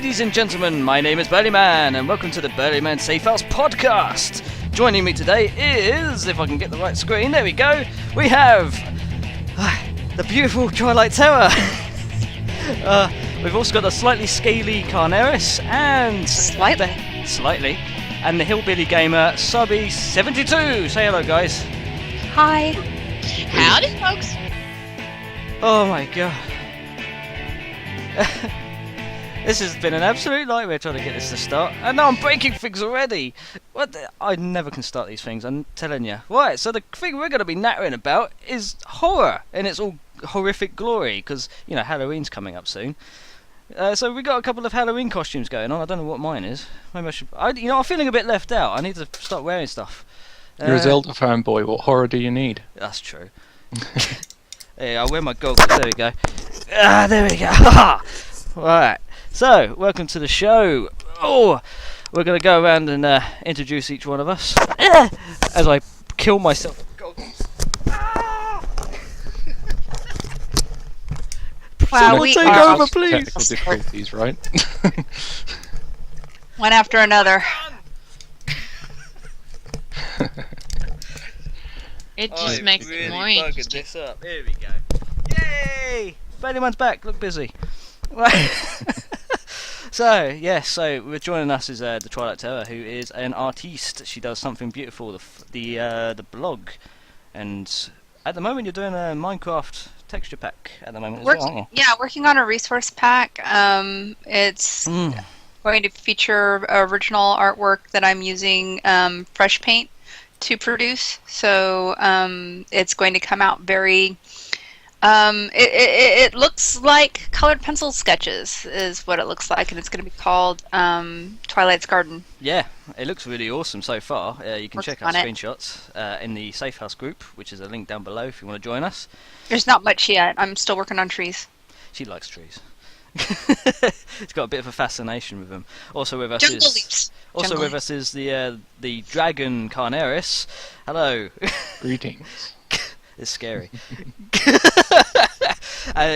Ladies and gentlemen, my name is Burlyman, and welcome to the Burlyman Safehouse podcast. Joining me today is, if I can get the right screen, there we go, we have the beautiful Twilight Tera. We've also got a slightly scaly Karnairis and... Slightly. And the hillbilly gamer, Subby72. Say hello, guys. Hi. Howdy, folks. Oh my god. This has been an absolute nightmare trying to get this to start. And now I'm breaking things already. I never can start these things, I'm telling you. Right, so the thing we're going to be nattering about is horror in its all horrific glory, because, you know, Halloween's coming up soon. So we got a couple of Halloween costumes going on. I don't know what mine is. Maybe I should... I'm feeling a bit left out. I need to start wearing stuff. You're a Zelda fanboy. What horror do you need? That's true. Hey, I'll wear my goggles. There we go. There we go. Right. So, welcome to the show. Oh, we're going to go around and introduce each one of us as I kill myself with goggles. Wow, we take over, please. Technical difficulties, right? One after another. It just makes it more interesting. This up. Here we go. Yay! Burlyman's back. Look busy. So we're joining us is the Twilight Tera, who is an artiste. She does something beautiful. The blog, and at the moment you're doing a Minecraft texture pack at the moment as well, aren't you? Yeah, working on a resource pack. It's going to feature original artwork that I'm using fresh paint to produce. So it's going to come out very... It looks like colored pencil sketches is what it looks like, and it's going to be called Twilight's Garden. Yeah, it looks really awesome so far. You can check out screenshots in the Safehouse group, which is a link down below if you want to join us. There's not much yet. I'm still working on trees. She likes trees. She's got a bit of a fascination with them. Also with us is the Dragon Karnairis. Hello. Greetings. It's scary.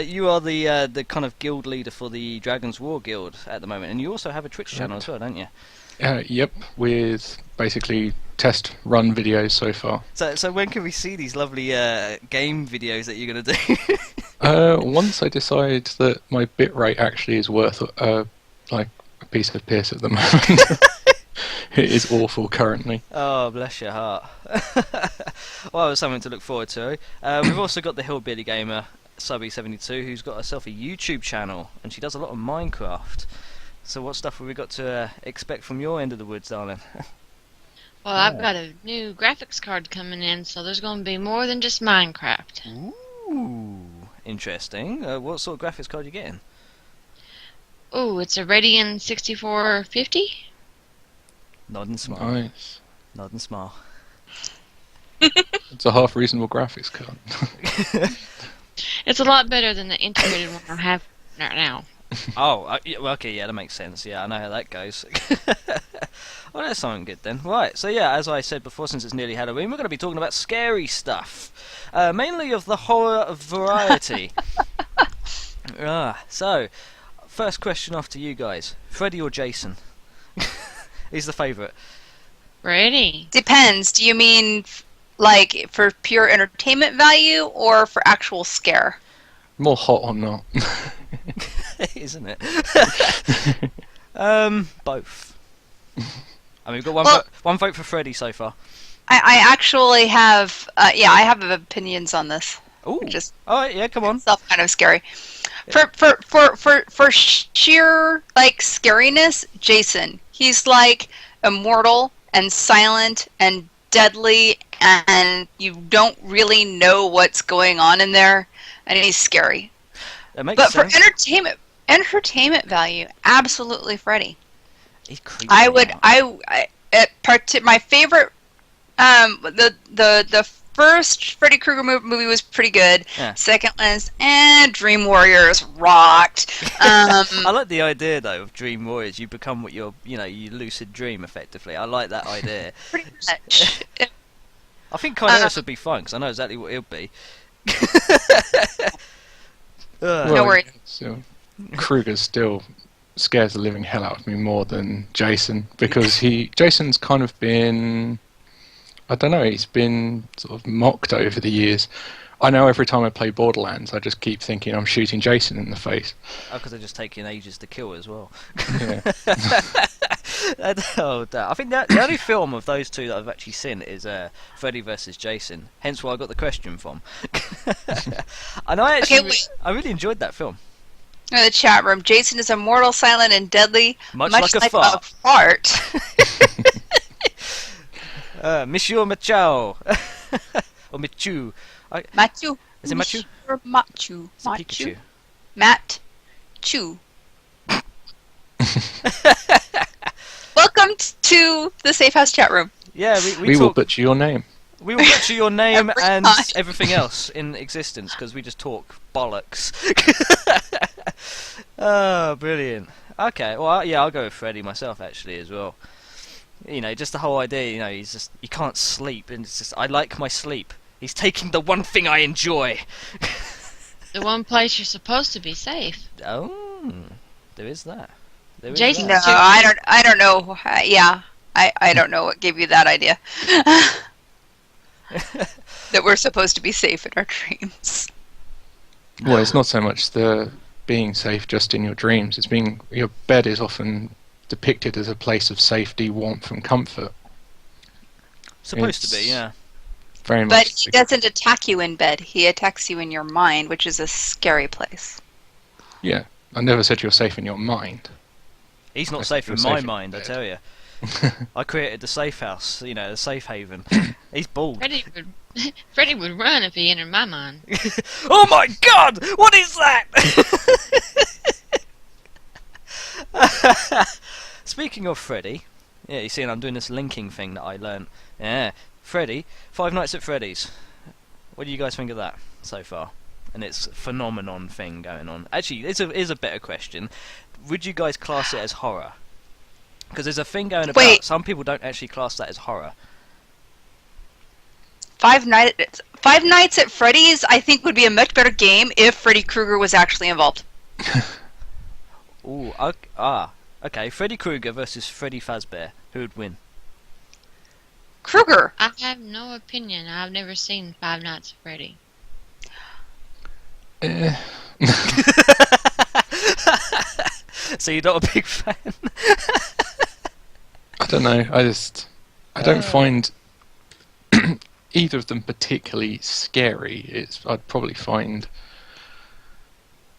You are the kind of guild leader for the Dragon's War Guild at the moment, and you also have a Twitch channel as well, don't you? Yep, with basically test run videos so far. So when can we see these lovely game videos that you're going to do? Once I decide that my bitrate actually is worth like a piece of piss at the moment. It is awful currently. Oh, bless your heart. Well, it's something to look forward to. We've also got the hillbilly gamer, Subby72, who's got herself a YouTube channel, and she does a lot of Minecraft. So what stuff have we got to expect from your end of the woods, darling? Well, I've got a new graphics card coming in, so there's going to be more than just Minecraft. Ooh, interesting. What sort of graphics card are you getting? Ooh, it's a Radeon 6450. Nod and smile. Nice. Nod and smile. It's a half reasonable graphics card. It's a lot better than the integrated one I have right now. Oh, okay, yeah, that makes sense. Yeah, I know how that goes. Well, that's something good then. Right, so yeah, as I said before, since it's nearly Halloween, we're going to be talking about scary stuff. Mainly of the horror variety. So, first question off to you guys. Freddy or Jason? He's the favourite. Ready? Depends. Do you mean like for pure entertainment value or for actual scare? More hot or not. Isn't it? Both. I mean, we've got one vote for Freddy so far. I actually have, I have opinions on this. Ooh. Just alright, yeah, come on. Stuff kind of scary. For sheer like scariness, Jason. He's like immortal and silent and deadly, and you don't really know what's going on in there, and he's scary. That makes but sense. For entertainment value, absolutely Freddy. He's creepy. My favorite, the first Freddy Krueger movie was pretty good. Yeah. Second one's, Dream Warriors rocked. I like the idea though of Dream Warriors. You become what you lucid dream effectively. I like that idea. Pretty much. I think Karnairis would be fun because I know exactly what he'll be. No worries. So, Kruger's still scares the living hell out of me more than Jason, because Jason's kind of been, I don't know, he's been sort of mocked over the years. I know every time I play Borderlands, I just keep thinking I'm shooting Jason in the face. Oh, because they're just taking ages to kill as well. Yeah. I think the only film of those two that I've actually seen is Freddy versus Jason. Hence where I got the question from. And I really enjoyed that film. In the chat room, Jason is immortal, silent, and deadly, Much like a fart. Monsieur Machow. Or Michu. Machu. Is it Machu? Machu. It's Pikachu. Matt Chu. Welcome to the Safehouse chat room. Yeah, we will butcher your name. We will butcher your name and time. everything else in existence because we just talk bollocks. Oh, brilliant. Okay, well, yeah, I'll go with Freddy myself actually as well. You know, just the whole idea. You know, he can't sleep, and it's just I like my sleep. He's taking the one thing I enjoy. The one place you're supposed to be safe. Oh, there is that. Jason, No, I don't know. Yeah, I don't know what gave you that idea. That we're supposed to be safe in our dreams. Well, it's not so much the being safe just in your dreams. It's your bed is often depicted as a place of safety, warmth, and comfort. Supposed to be, yeah. Very much. But he doesn't attack you in bed. He attacks you in your mind, which is a scary place. Yeah, I never said you're safe in your mind. He's not safe in my mind, I tell you. I created the safe house, you know, the safe haven. He's bald. Freddy would run if he entered my mind. Oh my God! What is that? Speaking of Freddy, yeah, you see, I'm doing this linking thing that I learned. Yeah, Freddy, Five Nights at Freddy's. What do you guys think of that so far? And its phenomenon thing going on. Actually, it's a better question. Would you guys class it as horror? Because there's a thing going about. Wait. Some people don't actually class that as horror. Five Nights at Freddy's, I think, would be a much better game if Freddy Krueger was actually involved. Ooh, okay. Freddy Krueger versus Freddy Fazbear. Who would win? Krueger. I have no opinion. I've never seen Five Nights at Freddy. So you're not a big fan? I don't know. I don't find either of them particularly scary. I'd probably find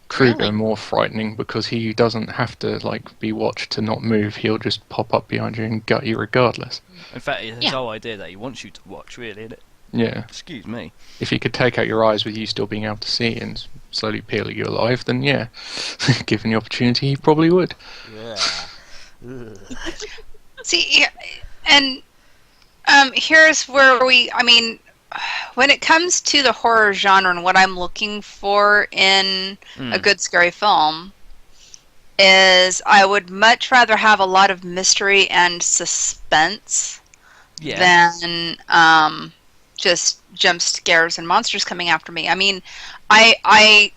Krueger Really? more frightening because he doesn't have to be watched to not move. He'll just pop up behind you and gut you regardless. In fact, it's his Yeah. whole idea that he wants you to watch, really, isn't it? Yeah. Excuse me. If he could take out your eyes with you still being able to see and slowly peel you alive, then yeah, given the opportunity, he probably would. Yeah. See, and here's where when it comes to the horror genre and what I'm looking for in a good scary film, is I would much rather have a lot of mystery and suspense than just jump scares and monsters coming after me. I mean, I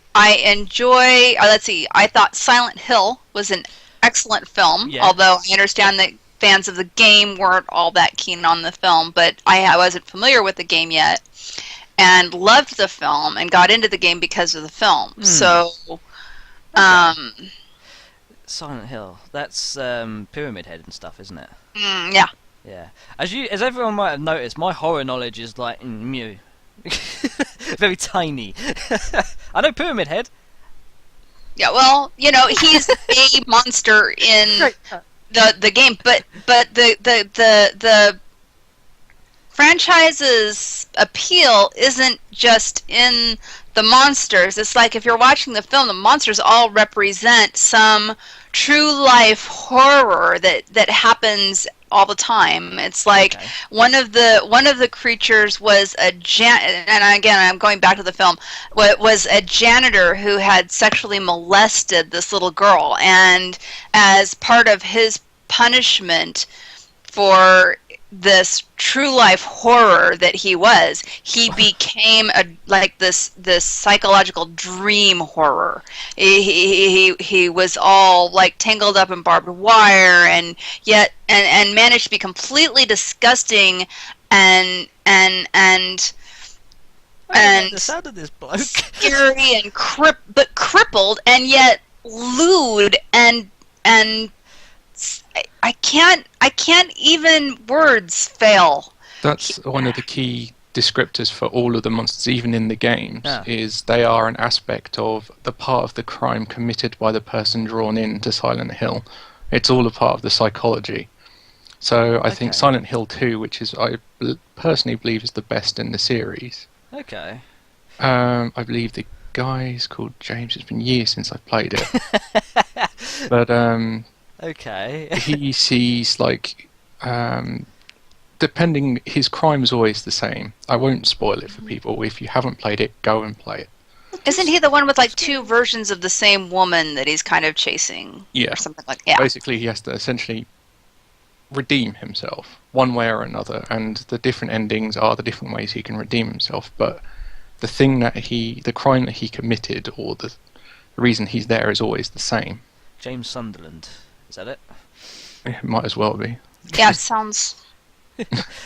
enjoy. Let's see. I thought Silent Hill was an excellent film, although I understand that fans of the game weren't all that keen on the film. But I wasn't familiar with the game yet, and loved the film and got into the game because of the film. So, Silent Hill. That's Pyramid Head and stuff, isn't it? Yeah. Yeah. As everyone might have noticed, my horror knowledge is mew. Very tiny. I know Pyramid Head. Yeah, well, he's a monster in the game, but the franchise's appeal isn't just in the monsters. It's like if you're watching the film, the monsters all represent some true life horror that happens all the time. It's like one of the creatures was and again I'm going back to the film, was a janitor who had sexually molested this little girl, and as part of his punishment for this true life horror that he was, he became this psychological dream horror. He was all like tangled up in barbed wire, and yet and managed to be completely disgusting and The sound of this bloke. scary and crippled, and yet lewd and I can't even words fail. That's one of the key descriptors for all of the monsters, even in the games, Yeah. is they are an aspect of the part of the crime committed by the person drawn in to Silent Hill. It's all a part of the psychology. So I think Okay. Silent Hill 2, which is personally believe is the best in the series. Okay. I believe the guy's called James. It's been years since I've played it. But Okay. he sees like depending, his crime is always the same. I won't spoil it for people. If you haven't played it, go and play it. Isn't he the one with like two versions of the same woman that he's kind of chasing? Yeah. Or something like yeah. Basically, he has to essentially redeem himself one way or another, and the different endings are the different ways he can redeem himself. But the thing that the crime that he committed, or the reason he's there, is always the same. James Sunderland. Is that it? It might as well be. Yeah, it sounds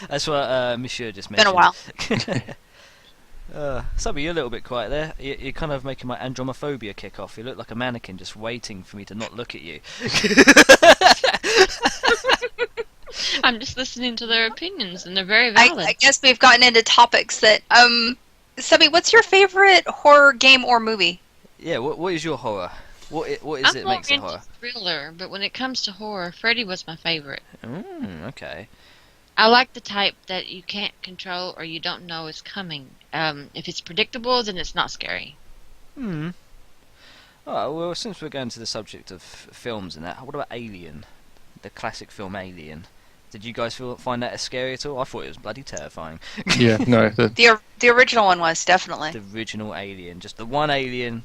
That's what Monsieur just been mentioned. a while. Subby, you're a little bit quiet there. You're kind of making my andromophobia kick off. You look like a mannequin just waiting for me to not look at you. I'm just listening to their opinions, and they're very valid. I guess we've gotten into topics that Subby, what's your favorite horror game or movie? Yeah, what is your horror? What is I'm it more makes it into horror? thriller, but when it comes to horror, Freddy was my favorite. Okay. I like the type that you can't control or you don't know is coming. If it's predictable, then it's not scary. Alright, well, since we're going to the subject of films and that, what about Alien? The classic film Alien. Did you guys find that as scary at all? I thought it was bloody terrifying. Yeah, no. The original one was definitely. The original Alien, just the one alien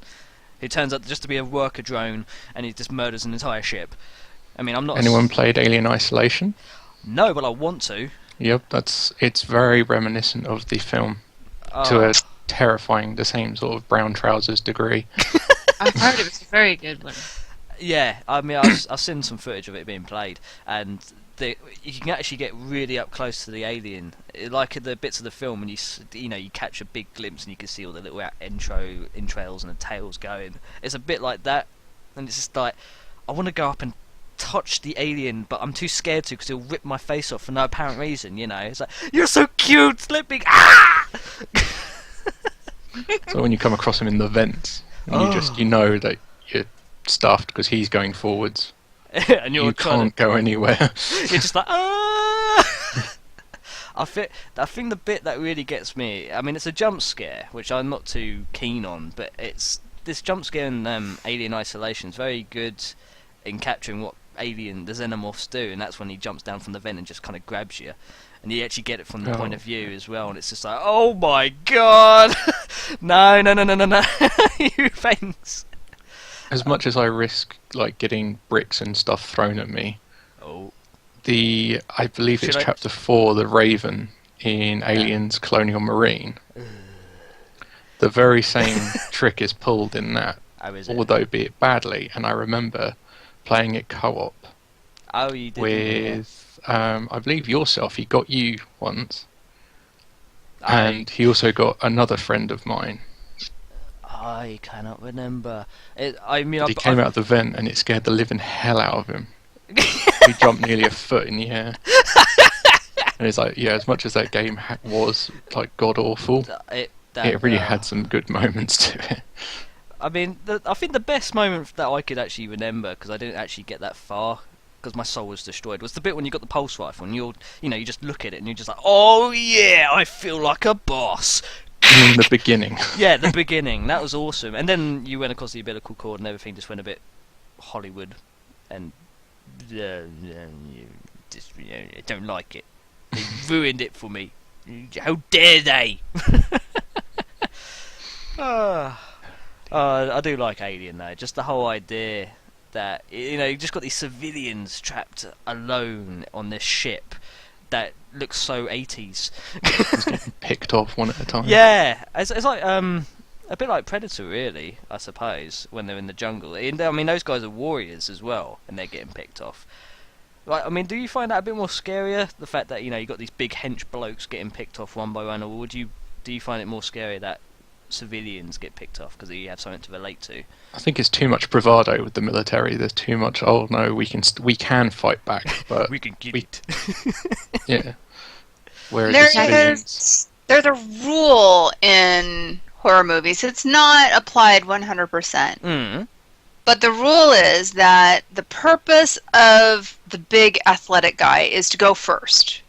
who turns out just to be a worker drone, and he just murders an entire ship. I mean, I'm not. Anyone played Alien Isolation? No, but I want to. Yep, it's very reminiscent of the film to Oh. a terrifying, the same sort of brown trousers degree. I've heard it was a very good one. Yeah, I mean, I've seen some footage of it being played, and you can actually get really up close to the alien, like in the bits of the film when you catch a big glimpse and you can see all the little entrails and the tails going. It's a bit like that, and it's just like I want to go up and touch the alien, but I'm too scared to because he'll rip my face off for no apparent reason. You know, it's like you're so cute, let me. Ah! So when you come across him in the vents, and you know that you're stuffed because he's going forwards. And you're You trying can't go anywhere. You're just like, ah! I think the bit that really gets me, I mean, it's a jump scare, which I'm not too keen on, but it's this jump scare in Alien Isolation is very good in capturing what the xenomorphs do, and that's when he jumps down from the vent and just kind of grabs you. And you actually get it from the point of view as well, and it's just like, oh my god! No, you things. As much as I risk like getting bricks and stuff thrown at me, Oh. I believe it's Should I- chapter 4, the Raven in Aliens Colonial Marine. The very same trick is pulled in that, How is it? although be it badly. And I remember playing it co-op Oh, you did. with, I believe yourself. He got you once, I and he also got another friend of mine. I cannot remember. I mean, He came out of the vent, and it scared the living hell out of him. He jumped nearly a foot in the air. And it's like, yeah, as much as that game was like god awful, it really had some good moments to it. I mean, I think the best moment that I could actually remember, because I didn't actually get that far, because my soul was destroyed, was the bit when you got the pulse rifle and you just look at it and you're just like, oh yeah, I feel like a boss. In the beginning. Yeah, the beginning, that was awesome. And then you went across the umbilical cord and everything just went a bit Hollywood, and you just I don't like it. They ruined it for me. How dare they? I do like Alien though. Just the whole idea that you just got these civilians trapped alone on this ship, that looks so 80s. It's getting picked off one at a time. Yeah, it's like a bit like Predator, really, I suppose, when they're in the jungle. I mean, those guys are warriors as well, and they're getting picked off. Like, I mean, do you find that a bit more scarier, the fact that, you know, you got these big hench blokes getting picked off one by one, or do you find it more scary that civilians get picked off because you have something to relate to? I think it's too much bravado with the military. There's too much. Oh no, we can fight back, but We can get it. yeah. Whereas the civilians, There's a rule in horror movies. It's not applied 100%. But the rule is that the purpose of the big athletic guy is to go first.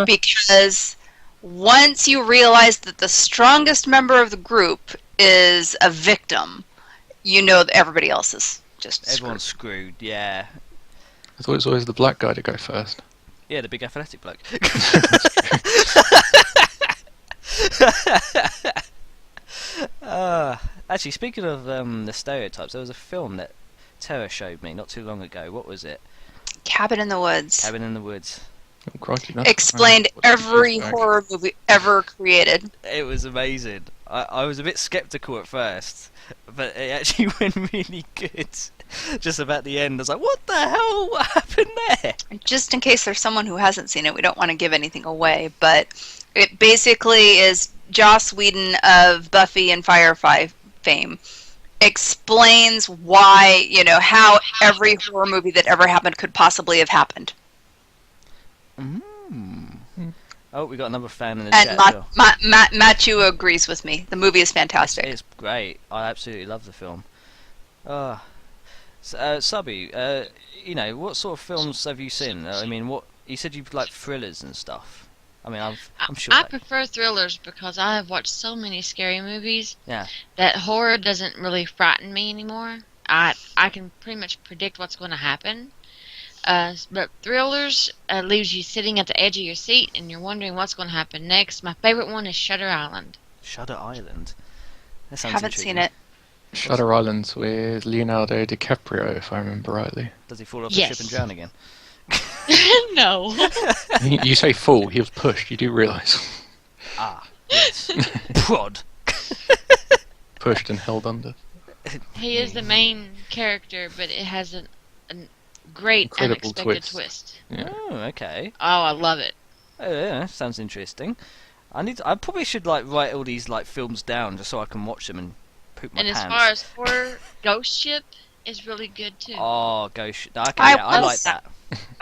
Because once you realize that the strongest member of the group is a victim, you know that everybody else is just Everyone's screwed, yeah. I thought it was always the black guy to go first. Yeah, the big athletic bloke. Actually, speaking of the stereotypes, there was a film that Tera showed me not too long ago. What was it? Cabin in the Woods. Cabin in the Woods. Oh, crikey, that's Explained every horror movie ever created. It was amazing. I was a bit skeptical at first, but it actually went really good. Just about the end, I was like, what the hell? What happened there? Just in case there's someone who hasn't seen it, we don't want to give anything away, but it basically is Joss Whedon of Buffy and Firefly fame explains why, you know, how every horror movie that ever happened could possibly have happened. Oh, we got another fan in the And chat. as well. Matthew agrees with me. The movie is fantastic. It's great. I absolutely love the film. Subby, you know, what sort of films have you seen? I mean, what you said you like thrillers and stuff. I mean, I'm sure. I prefer thrillers because I have watched so many scary movies. Yeah. That horror doesn't really frighten me anymore. I can pretty much predict what's going to happen. But thrillers leaves you sitting at the edge of your seat and you're wondering what's going to happen next. My favorite one is Shutter Island. Shutter Island. That sounds Haven't intriguing. seen it. Shutter Island's with Leonardo DiCaprio, if I remember rightly. Does he fall off Yes. the ship and drown again? No. You say fall, he was pushed, you do realise. Ah, yes. Prod. Pushed and held under. He is the main character, but it has a great Incredible unexpected twist. twist. Yeah. Oh, okay. Oh, I love it. Oh, yeah, sounds interesting. I probably should like write all these like films down just so I can watch them and poop my And as pants. far as horror, Ghost Ship is really good too. Oh, Ghost. Okay, I yeah, I was- like that.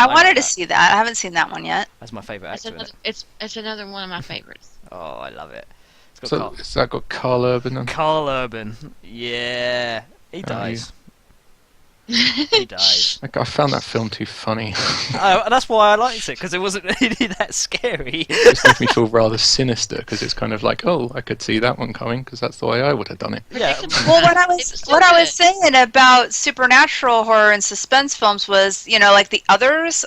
I like wanted to that. see that. I haven't seen that one yet. That's my favourite It's actor in another, it. it's another one of my favorites. Oh, I love it. It's got So, Carl, has that got Carl Urban and Carl Urban. Yeah, he dies. He dies. I found that film too funny. Oh, that's why I liked it, because it wasn't really that scary. It just made me feel rather sinister because it's kind of like, oh, I could see that one coming because that's the way I would have done it. Yeah. Well, what It's so what I was good. saying about supernatural horror and suspense films was, you know, like The Others.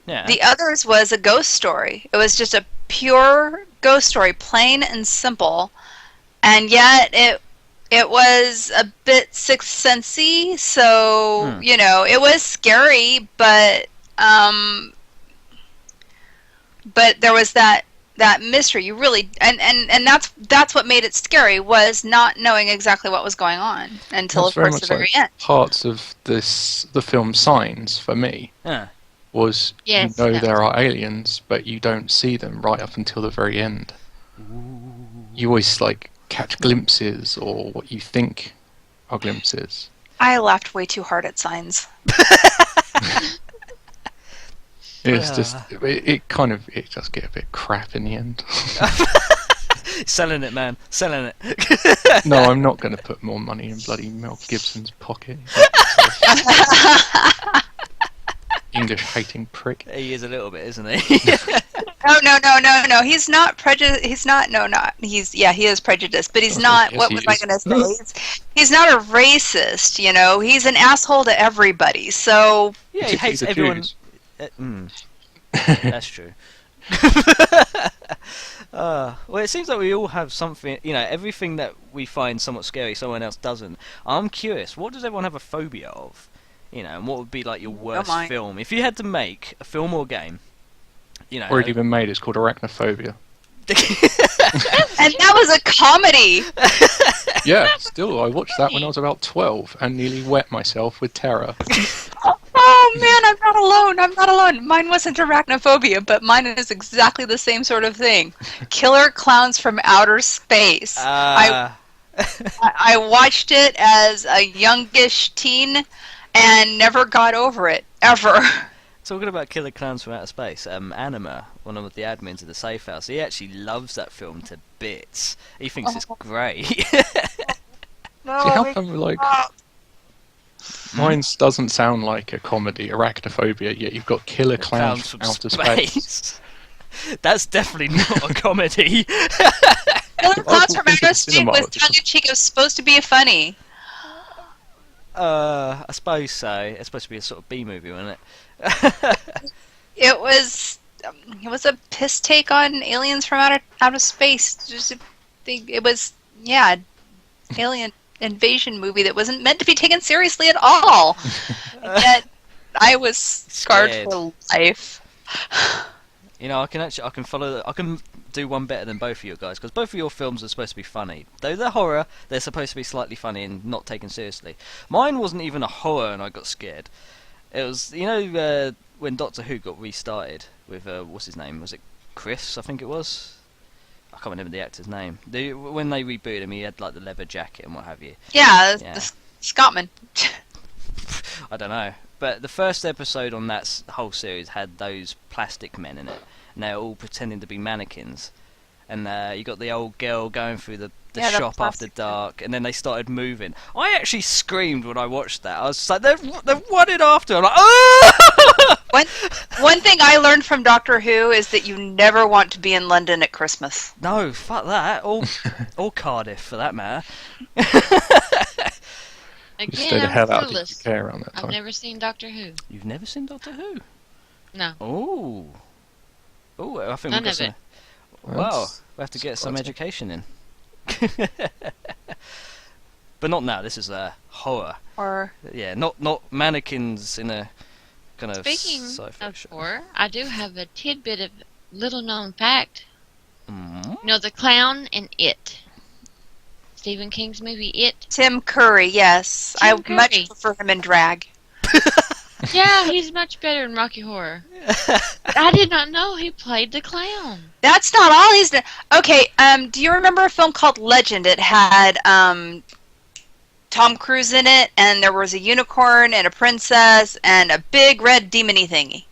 Yeah. The Others was a ghost story. It was just a pure ghost story, plain and simple, and yet it was a bit Sixth Sense-y. So you know, it was scary, but there was that mystery. You really and that's what made it scary, was not knowing exactly what was going on until That's of course the very like end. parts of the film Signs for me Yeah. was Yes, you know yeah. there are aliens, but you don't see them right up until the very end. You always like catch glimpses or what you think are glimpses. I laughed way too hard at Signs. It's just it does get a bit crap in the end. Selling it, man. Selling it. No, I'm not going to put more money in bloody Mel Gibson's pocket. English hating prick. He is a little bit, isn't he? Oh no! He's not prejudiced. He's not. No, not. He's he is prejudiced, but he's Oh, not. yes, What he was I is. going to say? He's not a racist. You know, he's an asshole to everybody. So Yeah, he hates Particularly the everyone. Jews. That's true. Well, it seems like we all have something, you know, everything that we find somewhat scary, someone else doesn't. I'm curious, what does everyone have a phobia of? You know, and what would be like your worst mine. film? If you had to make a film or game You know, Already been made. It's called Arachnophobia. And that was a comedy. Yeah, still, I watched that when I was about 12 and nearly wet myself with terror. Oh man, I'm not alone. I'm not alone. Mine wasn't arachnophobia, but mine is exactly the same sort of thing. Killer Clowns from Outer Space. I watched it as a youngish teen and never got over it, ever. Talking about Killer Clowns from Outer Space, Anima, one of the admins of the Safehouse, he actually loves that film to bits. He thinks it's great. No, See, how come, like, mine doesn't sound like a comedy, Arachnophobia, yet you've got Killer Clowns from Outer Space. That's definitely not a comedy. Killer Clowns from Outer Space cinema was at the tongue-in-cheek. It was supposed to be funny. I suppose so. It's supposed to be a sort of B movie, wasn't it? It was a piss take on aliens from outer space. It was alien invasion movie that wasn't meant to be taken seriously at all. Yet I was scarred Scared. for life. You know, I can follow. I can do one better than both of you guys because both of your films are supposed to be funny. Though they're horror, they're supposed to be slightly funny and not taken seriously. Mine wasn't even a horror, and I got scared. It was, you know, when Doctor Who got restarted with what's his name? Was it Chris? I think it was. I can't remember the actor's name. When they rebooted him, he had like the leather jacket and what have you. Yeah, Yeah. the Scotsman. I don't know. But the first episode on that whole series had those plastic men in it, and they're all pretending to be mannequins. And you got the old girl going through the Yeah, the shop after plastic dark, and then they started moving. I actually screamed when I watched that. I was just like, they're running after. I'm like, oh! One thing I learned from Doctor Who is that you never want to be in London at Christmas. No, fuck that. Or Cardiff, for that matter. You Again, stayed the I'm hell out of the clueless. UK around that I've time. never seen Doctor Who. You've never seen Doctor Who? No. Oh. Oh, I think None we've of got it. some. Well, That's we have to get some surprising. education in. But not now. This is horror. Or Yeah, not mannequins in a kind of Speaking sci-fi of show. horror, I do have a tidbit of little known fact. Mm. You know, the clown in It. Stephen King's movie It. Tim Curry, yes. Tim I Curry. much prefer him in drag. Yeah, he's much better in Rocky Horror. I did not know he played the clown. That's not all he's done. Okay, do you remember a film called Legend? It had Tom Cruise in it, and there was a unicorn and a princess and a big red demony thingy.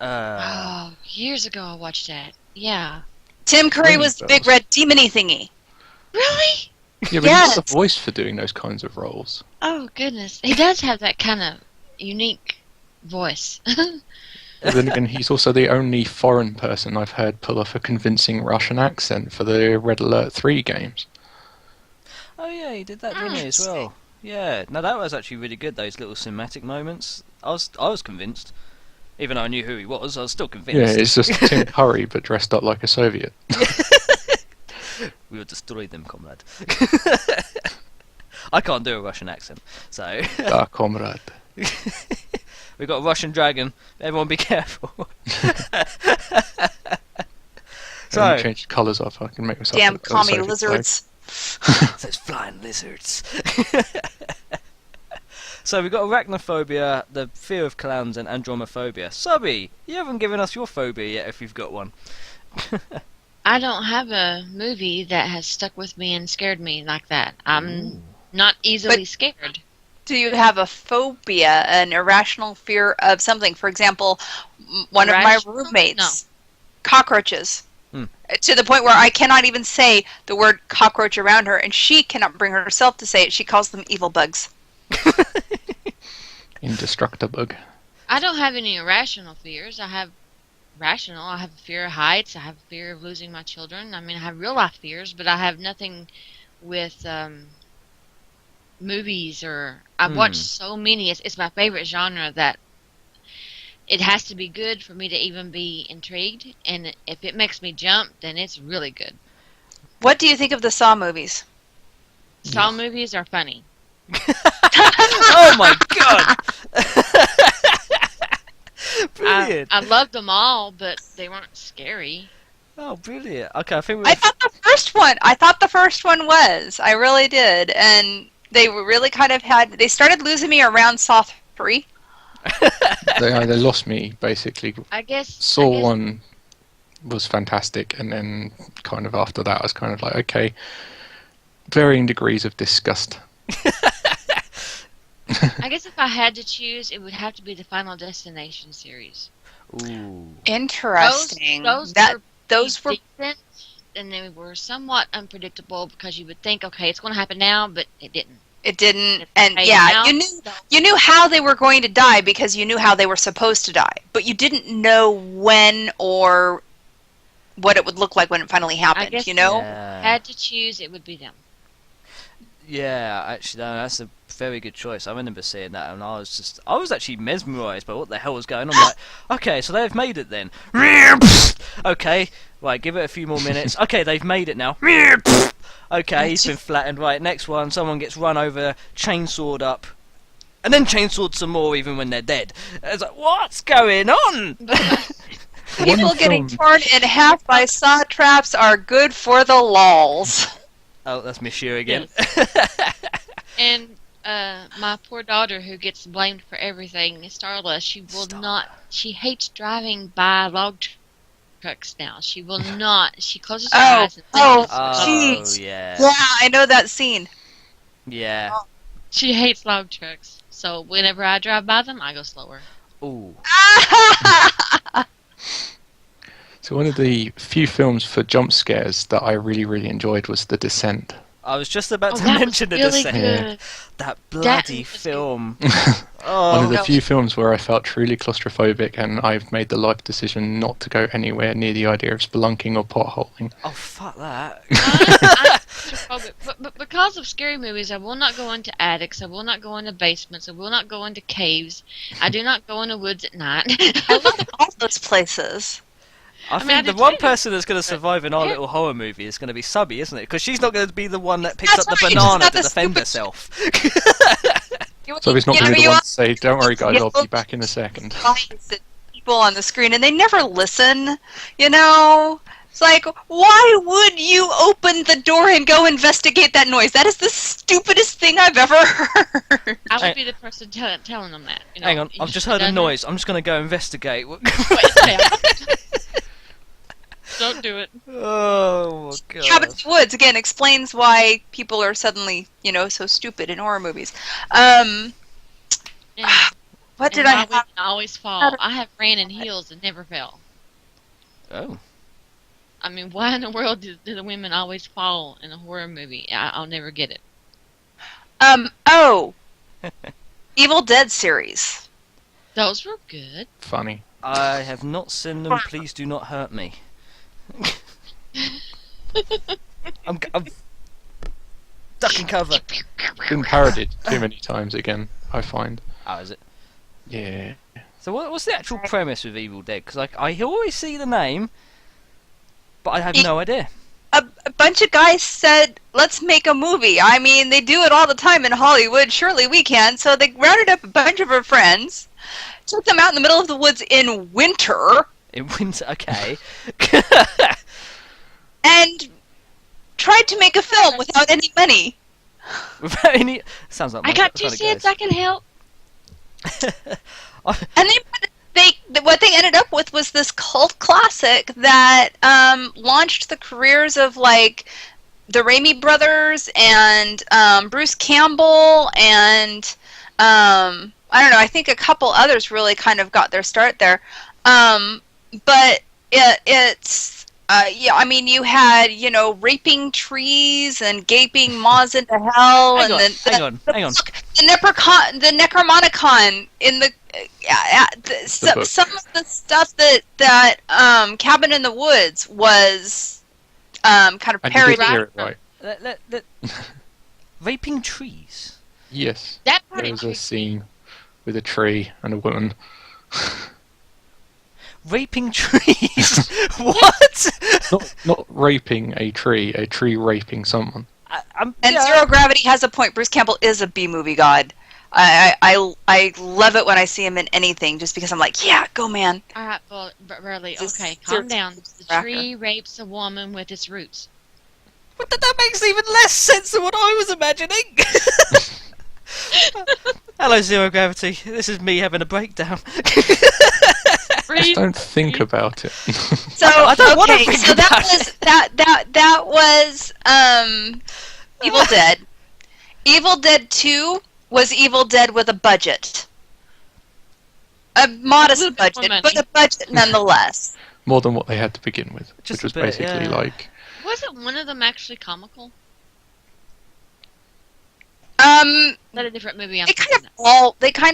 Uh, Oh, years ago I watched that. Yeah. Tim Curry Rings was the big bells. red demony thingy. Really? Yeah, but Yes. he's the voice for doing those kinds of roles. Oh, goodness. He does have that kind of unique voice. But then again, he's also the only foreign person I've heard pull off a convincing Russian accent for the Red Alert 3 games. oh yeah, he did that, didn't he, as well? Yeah. No, that was actually really good. Those little cinematic moments. I was convinced, even though I knew who he was. I was still convinced. Yeah, it's just Tim Curry, but dressed up like a Soviet. We will destroy them, comrade. I can't do a Russian accent, so Ah, comrade. we've got a Russian dragon. Everyone, be careful. So, So, change the colours up. I can make myself Damn look like a commie Soviet lizards. those flying lizards. So we've got arachnophobia, the fear of clowns, and andromophobia. Subby, you haven't given us your phobia yet, if you've got one. I don't have a movie that has stuck with me and scared me like that. I'm not easily scared. Do you have a phobia, an irrational fear of something? For example, one of my Irrational? roommates, No. cockroaches. Hmm. To the point where I cannot even say the word cockroach around her, and she cannot bring herself to say it. She calls them evil bugs. Indestructible. I don't have any irrational fears. I have rational. I have a fear of heights. I have a fear of losing my children. I mean, I have real life fears, but I have nothing with movies or... I've watched so many. It's my favorite genre that it has to be good for me to even be intrigued. And if it makes me jump, then it's really good. What do you think of the Saw movies? Saw movies are funny. Oh my god! Brilliant. I loved them all, but they weren't scary. Oh, brilliant. Okay, I think I we're... thought the first one was. I really did. And they were really kind of they started losing me around Saw 3. They lost me, basically. I guess Saw 1 was fantastic, and then kind of after that I was kind of like, okay, varying degrees of disgust. I guess if I had to choose, it would have to be the Final Destination series. Ooh. Interesting. Those were decent, and they were somewhat unpredictable because you would think, okay, it's going to happen now, but it didn't. It didn't, and yeah, you knew how they were going to die because you knew how they were supposed to die, but you didn't know when or what it would look like when it finally happened. I guess you know, if I had to choose, it would be them. Yeah, actually, no, that's a very good choice. I remember seeing that, and I was actually mesmerised by what the hell was going on. Like, okay, so they've made it then. Okay, right, give it a few more minutes. Okay, they've made it now. Okay, he's been flattened. Right, next one, someone gets run over, chainsawed up, and then chainsawed some more even when they're dead. It's like, what's going on? people getting torn in half by saw traps are good for the lols. Oh, that's Miss Shear again. And my poor daughter, who gets blamed for everything, Starla, she hates driving by log trucks now. She will not. She closes her eyes and thinks. Jeez. Yeah. Yeah, I know that scene. Yeah. She hates log trucks. So whenever I drive by them, I go slower. Ooh. So one of the few films for jump scares that I really, really enjoyed was The Descent. I was just about to that mention The was really Descent. good. That bloody film. One of the few films where I felt truly claustrophobic, and I've made the life decision not to go anywhere near the idea of spelunking or potholing. Oh, fuck that. But because of scary movies, I will not go into attics, I will not go into basements, I will not go into caves, I do not go into woods at night. I love all those places. I think the one person that's going to survive in our little horror movie is going to be Subby, isn't it? Because she's not going to be the one that picks up the banana to defend herself. So he's not going to be the one to say, don't worry guys, I'll be back in a second. People on the screen, and they never listen, you know? It's like, why would you open the door and go investigate that noise? That is the stupidest thing I've ever heard. I would be the person telling them that. You know, Hang on, I've just heard a noise. I'm just going to go investigate. Don't do it. Oh, my God. Cabin in the Woods, again, explains why people are suddenly, you know, so stupid in horror movies. What did I have? Women always fall. I have ran in heels and never fell. Oh. I mean, why in the world do the women always fall in a horror movie? I'll never get it. Evil Dead series. Those were good. Funny. I have not seen them. Please do not hurt me. I'm ducking cover. Been parodied too many times again, I find. Oh, is it? Yeah. So what's the actual premise with Evil Dead? Because I always see the name, but I have no idea. A bunch of guys said, let's make a movie. I mean, they do it all the time in Hollywood. Surely we can. So they rounded up a bunch of our friends, took them out in the middle of the woods in winter. In winter, okay. And tried to make a film without any money. Without any... Sounds like I got 2 cents, I can help. And what they ended up with was this cult classic that launched the careers of, like, the Raimi brothers and Bruce Campbell and I don't know, I think a couple others really kind of got their start there. But it's yeah, I mean, you had, you know, raping trees and gaping maws into hell, Hang on. the Necromonicon in the some of the stuff that Cabin in the Woods was kind of parodied. Hear it right. Raping trees. Yes. That There was a scene with a tree and a woman. Raping trees? What? Not raping a tree raping someone. And Zero Gravity has a point. Bruce Campbell is a B-movie god. I love it when I see him in anything, just because I'm like, yeah, go man. All right, well, Burley, Just okay, sort calm of down. The cracker. tree rapes a woman with its roots. But that makes even less sense than what I was imagining. Hello, Zero Gravity. This is me having a breakdown. Just don't think about it. So I don't wanna okay, think so that about was that was Evil Dead. Evil Dead 2 was Evil Dead with a budget. A modest little bit more budget, money. but a budget nonetheless. More than what they had to begin with, Just which a was bit, basically yeah. like Wasn't one of them actually comical? Um, Is that a different movie? I'm they kind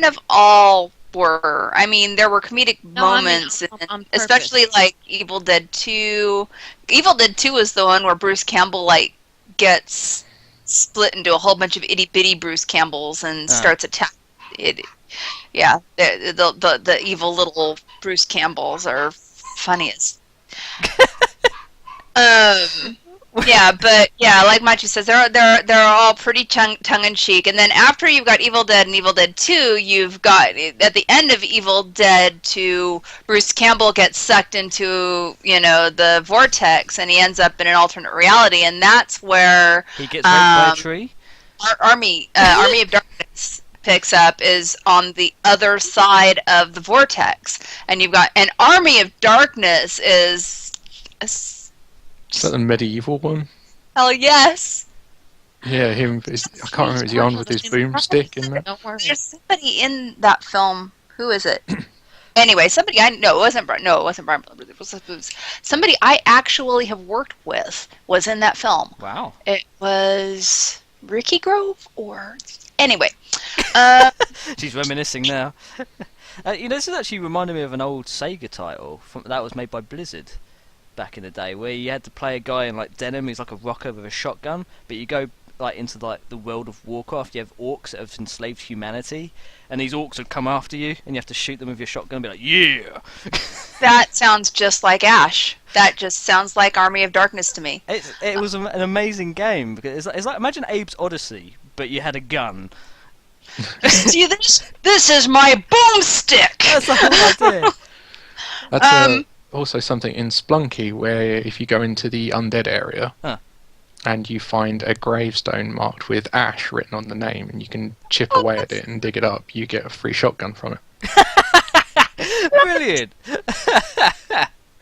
thinking of all were. I mean, there were comedic No, I mean, moments, on purpose. especially like Evil Dead 2. Evil Dead 2 is the one where Bruce Campbell like gets split into a whole bunch of itty bitty Bruce Campbells and starts attacking. Yeah, the evil little Bruce Campbells are funniest. Yeah, but yeah, like Machu says, they're all pretty tongue in cheek. And then after you've got Evil Dead and Evil Dead 2, you've got at the end of Evil Dead 2, Bruce Campbell gets sucked into the vortex, and he ends up in an alternate reality, and that's where He gets raped by a tree. Army of Darkness picks up, is on the other side of the vortex, and you've got an Army of Darkness is. is that the medieval one? Hell yes. Yeah, him. I can't remember. Is he on with his boomstick in that? Don't worry. There's somebody in that film. Who is it? Anyway, somebody I know. It wasn't Brian. No, it wasn't Brian. It was somebody I actually have worked with was in that film. Wow. It was Ricky Grove or anyway. She's reminiscing now. This is actually reminded me of an old Sega title that was made by Blizzard back in the day, where you had to play a guy in like denim who's like a rocker with a shotgun, but you go like into like the world of Warcraft. You have orcs that have enslaved humanity, and these orcs would come after you, and you have to shoot them with your shotgun and be like, yeah. That sounds just like Ash. That just sounds like Army of Darkness to me. It was an amazing game, because it's like imagine Abe's Odyssey, but you had a gun. See this? This is my boomstick. That's the whole idea. That's also something in Splunky, where if you go into the undead area and you find a gravestone marked with Ash written on the name, and you can chip away at it and dig it up, you get a free shotgun from it. Brilliant.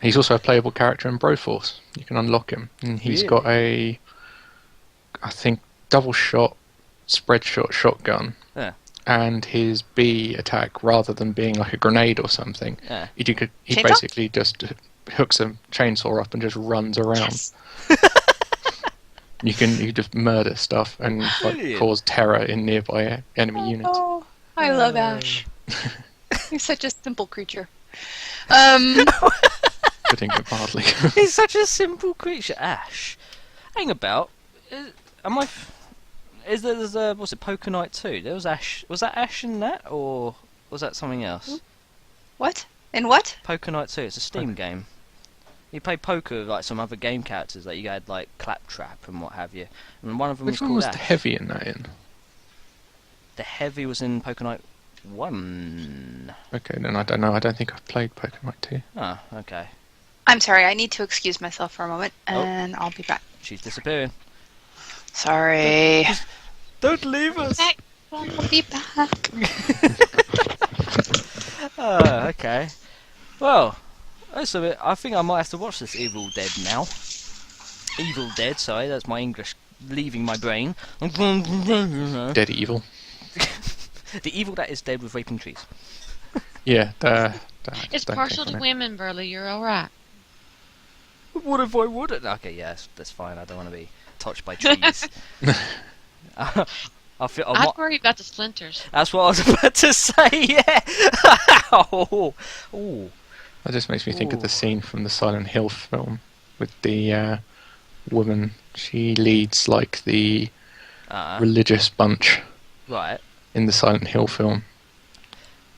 He's also a playable character in Broforce. You can unlock him, and he's got a, I think, double shot, spread shot shotgun. Yeah. And his B attack, rather than being like a grenade or something, he Chainsaw? basically just hooks a chainsaw up and just runs around. Yes. You just murder stuff and like, cause terror in nearby enemy units. Oh, I love Ash. He's such a simple creature. Putting it mildly. He's such a simple creature, Ash. Hang about. Is there what's it, Poker Night 2? There was Ash. Was that Ash in that, or was that something else? What? In what? Poker Night 2. It's a Steam game. You play poker with like some other game characters that you had like Claptrap and what have you, and one of them Which was one called was Ash. the heavy in that in? The heavy was in Poker Night 1. Okay, then I don't know. I don't think I've played Pokemon 2. Oh, okay. I'm sorry, I need to excuse myself for a moment, and I'll be back. She's disappearing. Sorry. Don't leave us. I'll be back. Oh, okay. Well, that's a bit. I think I might have to watch this Evil Dead now. Evil Dead, sorry, that's my English leaving my brain. Dead Evil. The evil that is dead with raping trees. Yeah, It's partial to women, Burley. You're all right. What if I wouldn't? Okay, yes, that's fine. I don't want to be touched by trees. I'd worry about the splinters. That's what I was about to say. Yeah. Oh. That just makes me think of the scene from the Silent Hill film with the woman. She leads like the religious bunch Right. in the Silent Hill film,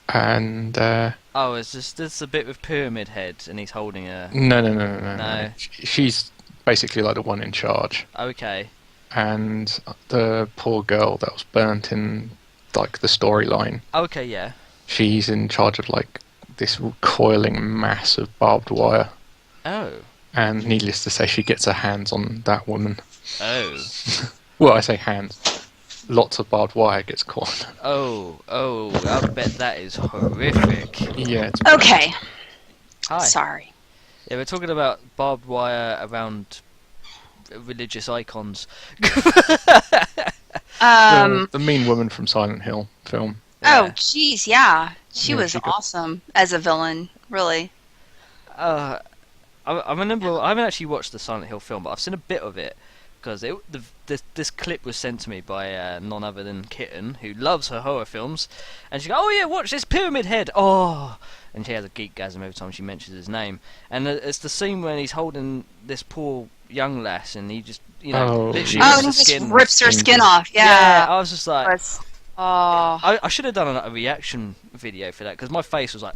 and It's just this a bit with Pyramid Head, and he's holding a. no. She's basically like the one in charge. Okay. And the poor girl that was burnt in like the storyline. Okay, yeah. She's in charge of like this coiling mass of barbed wire, Oh. and needless to say, she gets her hands on that woman. Oh. Well, I say hands. Lots of barbed wire gets caught. Oh. I bet that is horrific. Yeah. It's Okay. Hi. Sorry. Yeah, we're talking about barbed wire around religious icons. the mean woman from Silent Hill film. Oh, jeez, yeah. She Yeah, was she got- awesome as a villain, really. I remember. I haven't actually watched the Silent Hill film, but I've seen a bit of it because this clip was sent to me by none other than Kitten, who loves her horror films, and she goes, "Oh yeah, watch this Pyramid Head." Oh, and she has a geekgasm every time she mentions his name. And it's the scene when he's holding this poor young lass, and he just, Oh, literally yeah. Oh, rips and the he just skin. rips her skin off. Yeah, Yeah. I was just like, Oh. I should have done a reaction video for that because my face was like.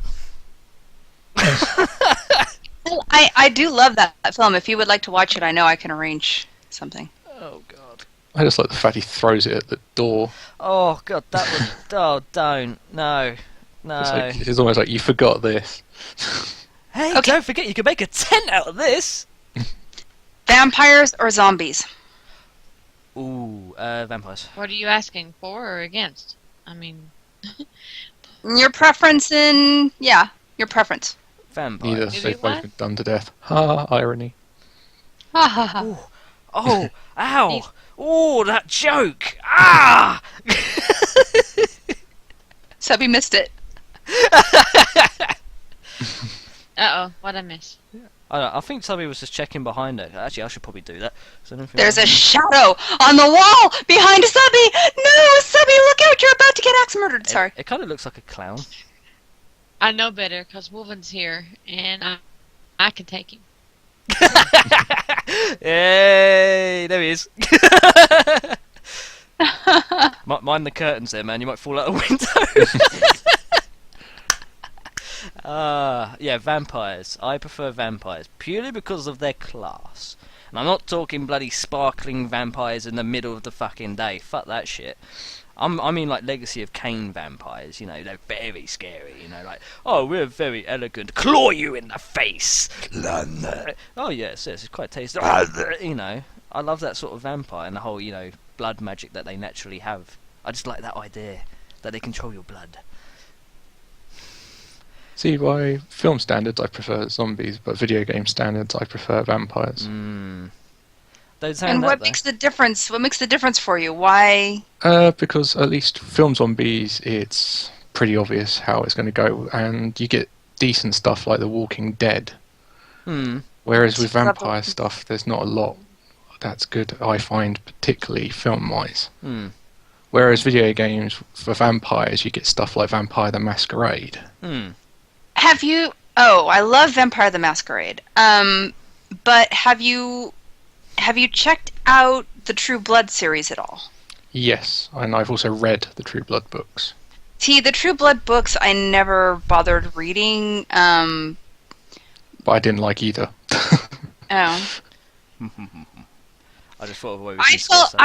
I do love that film. If you would like to watch it, I know I can arrange something. Oh god. I just like the fact he throws it at the door. Oh god, that was. Oh, don't. No. It's almost like you forgot this. Hey, Okay. don't forget you can make a tent out of this. Vampires or zombies? Ooh, vampires. What are you asking for or against? I mean, Your preference your preference. Vampires. Neither. Maybe They've what? both been done to death. Ha! Irony. Ha ha ha. Ooh. Oh, ow. Oh, that joke. Ah! Subby missed it. uh-oh, what'd I miss? I think somebody was just checking behind her. Actually, I should probably do that. So There's a shadow on the wall behind Subby. No, Subby, look out! You're about to get axe murdered. Sorry. It kind of looks like a clown. I know better, because Wolven's here, and I can take him. Hey, there he is. Mind the curtains there, man. You might fall out a window. Yeah, vampires. I prefer vampires purely because of their class. And I'm not talking bloody sparkling vampires in the middle of the fucking day. Fuck that shit. I mean like Legacy of Kain vampires. They're very scary. Like, oh, we're very elegant. Claw you in the face. Oh yes, it's quite tasty. I love that sort of vampire and the whole blood magic that they naturally have. I just like that idea that they control your blood. See, by film standards, I prefer zombies, but video game standards, I prefer vampires. Don't sound And that, what though. makes the difference? What makes the difference for you? Why? Because at least film zombies, it's pretty obvious how it's going to go, and you get decent stuff like The Walking Dead. Whereas with vampire stuff, there's not a lot that's good, I find, particularly film-wise. Whereas video games, for vampires, you get stuff like Vampire the Masquerade. Have you? Oh, I love Vampire the Masquerade. But have you checked out the True Blood series at all? Yes, and I've also read the True Blood books. See, the True Blood books I never bothered reading. But I didn't like either. Oh. I just thought of a way we I could discuss felt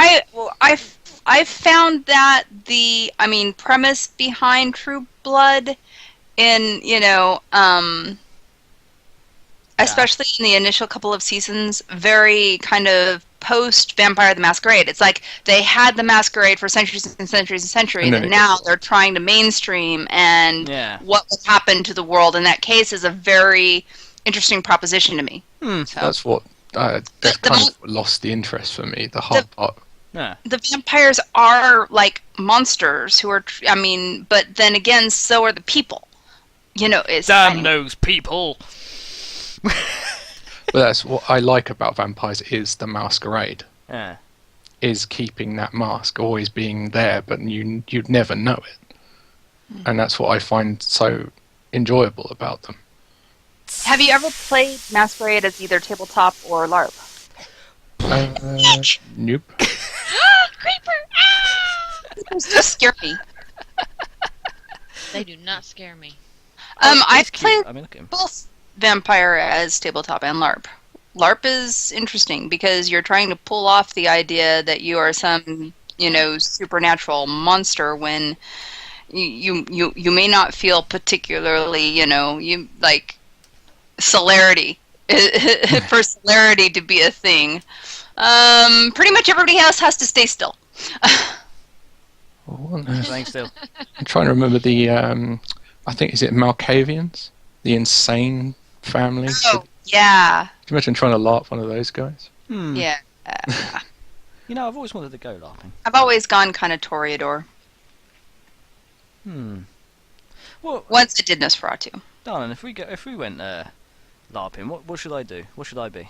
that. I found that the premise behind True Blood in especially in the initial couple of seasons, very kind of post Vampire the Masquerade. It's like they had the Masquerade for centuries and centuries and centuries, and now they're trying to mainstream and what would happen to the world in that case is a very interesting proposition to me. So. That's what that kind of lost the interest for me. The whole part. Yeah. The vampires are like monsters who are. But then again, so are the people. It's Damn those people. But that's what I like about vampires is the masquerade. Yeah. Is keeping that mask always being there, but you'd never know it. And that's what I find so enjoyable about them. Have you ever played Masquerade as either tabletop or LARP? Nope. Creeper! Creepers just scare me. They do not scare me. I've He's played cute. I mean, look at him. both Vampire as tabletop and LARP. LARP is interesting because you're trying to pull off the idea that you are some supernatural monster when you may not feel particularly, you like celerity for celerity to be a thing. Pretty much everybody else has to stay still. Staying still. I'm trying to remember the, I think, is it Malkavians? The insane family? Oh, yeah. Can you imagine trying to LARP one of those guys? Yeah. I've always wanted to go LARPing. I've always gone kind of Toreador. Well, Once I did Nosferatu. darling, if we went LARPing, what should I do? What should I be?